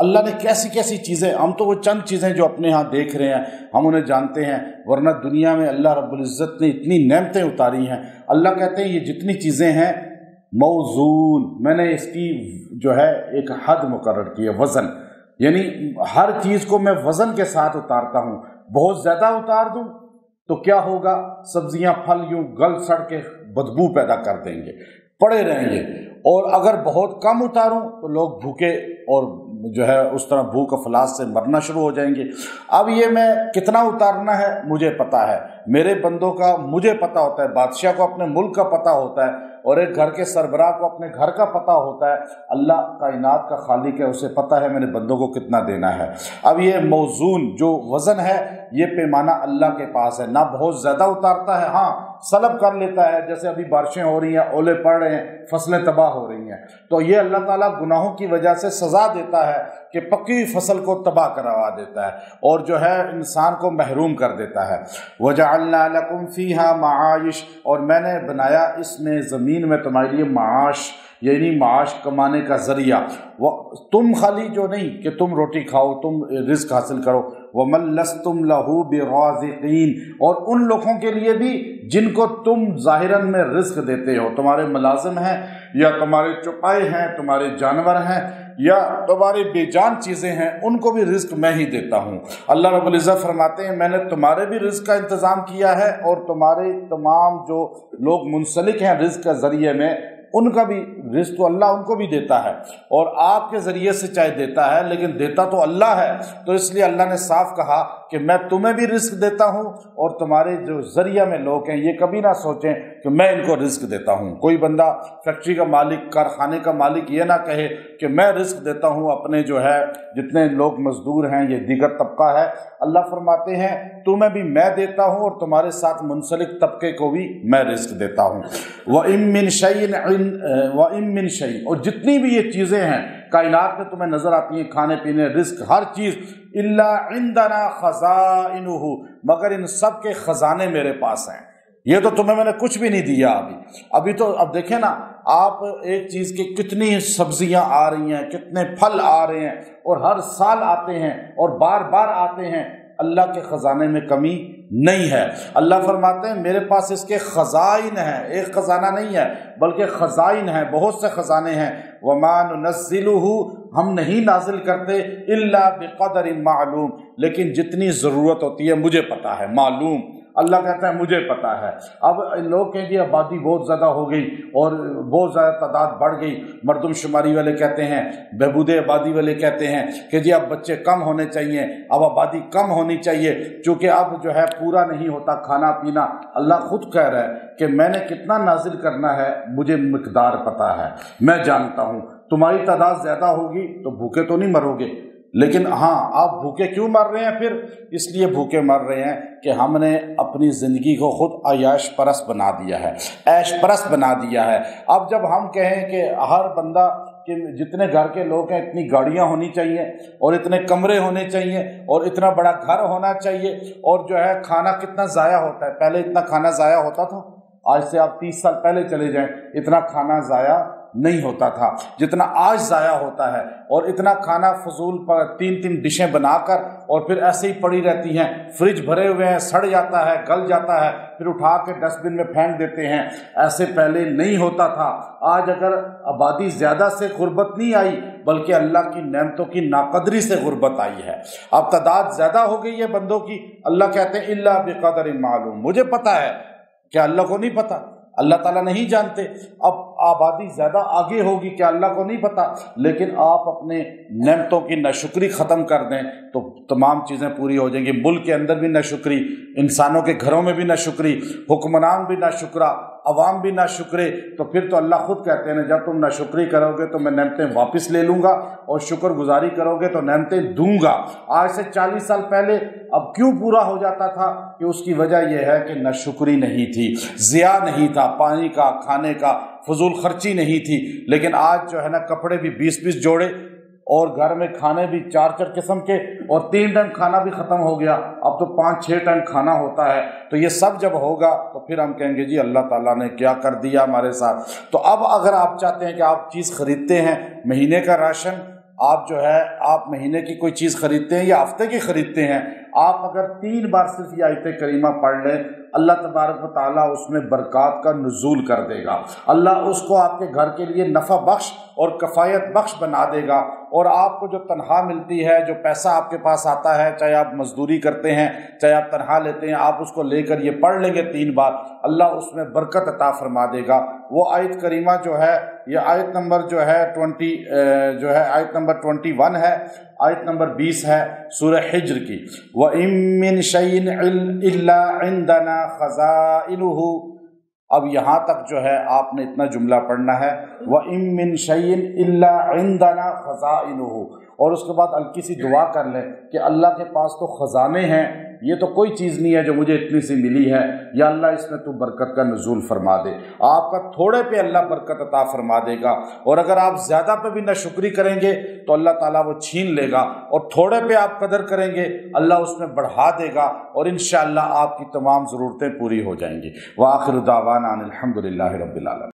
اللہ نے کیسی کیسی چیزیں، ہم تو وہ چند چیزیں جو اپنے ہاں دیکھ رہے ہیں ہم انہیں جانتے ہیں، ورنہ دنیا میں اللہ رب العزت نے اتنی نعمتیں اتاری ہیں۔ اللہ کہتے ہیں یہ جتنی چیزیں ہیں موزون، میں نے اس کی جو ہے ایک حد مقرر کی ہے، وزن، یعنی ہر چیز کو میں وزن کے ساتھ اتارتا ہوں۔ بہت زیادہ اتار دوں تو کیا ہوگا، سبزیاں پھل یوں گل سڑ کے بدبو پیدا کر دیں گے، پڑے رہیں گے، اور اگر بہت کم اتاروں تو لوگ بھوکے اور جو ہے اس طرح بھوک افلاس سے مرنا شروع ہو جائیں گے۔ اب یہ میں کتنا اتارنا ہے مجھے پتا ہے، میرے بندوں کا مجھے پتا ہوتا ہے، بادشاہ کو اپنے ملک کا پتا ہوتا ہے، اور ایک گھر کے سربراہ کو اپنے گھر کا پتا ہوتا ہے۔ اللہ کائنات کا خالق ہے، اسے پتا ہے میرے بندوں کو کتنا دینا ہے۔ اب یہ موزون جو وزن ہے یہ پیمانہ اللہ کے پاس ہے، نہ بہت زیادہ اتارتا ہے، ہاں سلب کر لیتا ہے، جیسے ابھی بارشیں ہو رہی ہیں، اولے پڑ رہے ہیں، فصلیں تباہ ہو رہی ہیں، تو یہ اللہ تعالیٰ گناہوں کی وجہ سے سزا دیتا ہے کہ پکی فصل کو تباہ کروا دیتا ہے اور جو ہے انسان کو محروم کر دیتا ہے۔ وَجَعَلْنَا لَكُمْ فِيهَا مَعَائِشَ، اور میں نے بنایا اس میں زمین میں تمہارے لیے معاش، یعنی معاش کمانے کا ذریعہ۔ تم خالی جو نہیں کہ تم روٹی کھاؤ، تم رزق حاصل کرو، وَمَن لَسْتُمْ لَهُ بِرَازِقِينَ، اور ان لوگوں کے لیے بھی جن کو تم ظاہراً میں رزق دیتے ہو، تمہارے ملازم ہیں یا تمہارے چپائے ہیں، تمہارے جانور ہیں یا تمہاری بے جان چیزیں ہیں، ان کو بھی رزق میں ہی دیتا ہوں۔ اللہ رب العزت فرماتے ہیں میں نے تمہارے بھی رزق کا انتظام کیا ہے، اور تمہارے تمام جو لوگ منسلک ہیں رزق کے ذریعے میں، ان کا بھی رزق تو اللہ ان کو بھی دیتا ہے، اور آپ کے ذریعے سے چاہے دیتا ہے لیکن دیتا تو اللہ ہے، تو اس لیے اللہ نے صاف کہا کہ میں تمہیں بھی رزق دیتا ہوں، اور تمہارے جو ذریعہ میں لوگ ہیں یہ کبھی نہ سوچیں کہ میں ان کو رزق دیتا ہوں۔ کوئی بندہ فیکٹری کا مالک، کارخانے کا مالک یہ نہ کہے کہ میں رزق دیتا ہوں اپنے جو ہے جتنے لوگ مزدور ہیں، یہ دیگر طبقہ ہے۔ اللہ فرماتے ہیں تمہیں بھی میں دیتا ہوں اور تمہارے ساتھ منسلک طبقے کو بھی میں رزق دیتا ہوں۔ وَإِن مِّن شَيْءٍ، اور جتنی بھی یہ چیزیں ہیں کائنات میں تمہیں نظر آتی ہیں، کھانے پینے، رزق، ہر چیز، الا عندنا خزائنہ، مگر ان سب کے خزانے میرے پاس ہیں۔ یہ تو تمہیں میں نے کچھ بھی نہیں دیا ابھی تو اب دیکھیں نا، آپ ایک چیز کی کتنی سبزیاں آ رہی ہیں، کتنے پھل آ رہے ہیں، اور ہر سال آتے ہیں اور بار بار آتے ہیں، اللہ کے خزانے میں کمی نہیں ہے۔ اللہ فرماتے ہیں میرے پاس اس کے خزائن ہیں، ایک خزانہ نہیں ہے بلکہ خزائن ہیں، بہت سے خزانے ہیں۔ وَمَا نُنَزِّلُهُ، ہم نہیں نازل کرتے الا بقدر معلوم، لیکن جتنی ضرورت ہوتی ہے مجھے پتا ہے، معلوم، اللہ کہتا ہے مجھے پتا ہے۔ اب لوگ کہیں گے آبادی بہت زیادہ ہو گئی اور بہت زیادہ تعداد بڑھ گئی، مردم شماری والے کہتے ہیں، بہبود آبادی والے کہتے ہیں کہ جی اب بچے کم ہونے چاہیے، اب آبادی کم ہونی چاہیے، چونکہ اب جو ہے پورا نہیں ہوتا کھانا پینا۔ اللہ خود کہہ رہا ہے کہ میں نے کتنا نازل کرنا ہے مجھے مقدار پتا ہے، میں جانتا ہوں۔ تمہاری تعداد زیادہ ہوگی تو بھوکے تو نہیں مرو گے، لیکن ہاں آپ بھوکے کیوں مر رہے ہیں؟ پھر اس لیے بھوکے مر رہے ہیں کہ ہم نے اپنی زندگی کو خود عیاش پرست بنا دیا ہے، عیش پرست بنا دیا ہے۔ اب جب ہم کہیں کہ ہر بندہ کہ جتنے گھر کے لوگ ہیں اتنی گاڑیاں ہونی چاہیے اور اتنے کمرے ہونے چاہیے اور اتنا بڑا گھر ہونا چاہیے، اور جو ہے کھانا کتنا ضائع ہوتا ہے، پہلے اتنا کھانا ضائع ہوتا تھا؟ آج سے آپ 30 سال پہلے چلے جائیں، اتنا کھانا ضائع نہیں ہوتا تھا جتنا آج ضائع ہوتا ہے، اور اتنا کھانا فضول پر 3 ڈشیں بنا کر اور پھر ایسے ہی پڑی رہتی ہیں، فریج بھرے ہوئے ہیں، سڑ جاتا ہے، گل جاتا ہے، پھر اٹھا کے ڈسٹ بن میں پھینک دیتے ہیں۔ ایسے پہلے نہیں ہوتا تھا۔ آج اگر آبادی زیادہ سے غربت نہیں آئی بلکہ اللہ کی نعمتوں کی ناقدری سے غربت آئی ہے۔ اب تعداد زیادہ ہو گئی ہے بندوں کی، اللہ کہتے ہیں الا بقدر معلوم، مجھے پتا ہے، کیا اللہ کو نہیں پتا؟ اللہ تعالیٰ نہیں جانتے؟ اب آبادی زیادہ آگے ہوگی، کیا اللہ کو نہیں پتا؟ لیکن آپ اپنے نعمتوں کی ناشکری ختم کر دیں تو تمام چیزیں پوری ہو جائیں گی۔ ملک کے اندر بھی ناشکری، انسانوں کے گھروں میں بھی ناشکری، حکمران بھی ناشکرا، عوام بھی ناشکرے، تو پھر تو اللہ خود کہتے ہیں جب تم ناشکری کرو گے تو میں نعمتیں واپس لے لوں گا، اور شکر گزاری کرو گے تو نعمتیں دوں گا۔ آج سے 40 سال پہلے اب کیوں پورا ہو جاتا تھا؟ کہ اس کی وجہ یہ ہے کہ ناشکری نہیں تھی، ضیاء نہیں تھا، پانی کا، کھانے کا فضول خرچی نہیں تھی۔ لیکن آج جو ہے نا کپڑے بھی 20 جوڑے، اور گھر میں کھانے بھی 4 قسم کے، اور 3 ٹائم کھانا بھی ختم ہو گیا، اب تو 5-6 ٹائم کھانا ہوتا ہے۔ تو یہ سب جب ہوگا تو پھر ہم کہیں گے جی اللہ تعالیٰ نے کیا کر دیا ہمارے ساتھ۔ تو اب اگر آپ چاہتے ہیں کہ آپ چیز خریدتے ہیں، مہینے کا راشن آپ جو ہے آپ مہینے کی کوئی چیز خریدتے ہیں یا ہفتے کی خریدتے ہیں، آپ اگر 3 بار صرف یہ آیت کریمہ پڑھ لیں، اللہ تبارک و تعالیٰ اس میں برکات کا نزول کر دے گا، اللہ اس کو آپ کے گھر کے لیے نفع بخش اور کفایت بخش بنا دے گا، اور آپ کو جو تنخواہ ملتی ہے، جو پیسہ آپ کے پاس آتا ہے، چاہے آپ مزدوری کرتے ہیں چاہے آپ تنخواہ لیتے ہیں، آپ اس کو لے کر یہ پڑھ لیں گے 3 بار، اللہ اس میں برکت عطا فرما دے گا۔ وہ آیت کریمہ جو ہے، یہ آیت نمبر جو ہے 21 ہے، آیت نمبر 20 ہے سورہ حجر کی۔ وَإِن مِّن شَيْءٍ إِلَّا عِندَنَا خَزَائِنُهُ، اب یہاں تک جو ہے آپ نے اتنا جملہ پڑھنا ہے، وَإِن مِّن شَيْءٍ إِلَّا عِندَنَا خَزَائِنُهُ، اور اس کے بعد ہلکی سی دعا کر لیں کہ اللہ کے پاس تو خزانے ہیں، یہ تو کوئی چیز نہیں ہے جو مجھے اتنی سی ملی ہے، یا اللہ اس میں تو برکت کا نزول فرما دے۔ آپ کا تھوڑے پہ اللہ برکت عطا فرما دے گا، اور اگر آپ زیادہ پہ بھی ناشکری کریں گے تو اللہ تعالیٰ وہ چھین لے گا، اور تھوڑے پہ آپ قدر کریں گے اللہ اس میں بڑھا دے گا، اور انشاءاللہ آپ کی تمام ضرورتیں پوری ہو جائیں گی۔ وآخر دعوانا ان الحمد للہ رب العالمین۔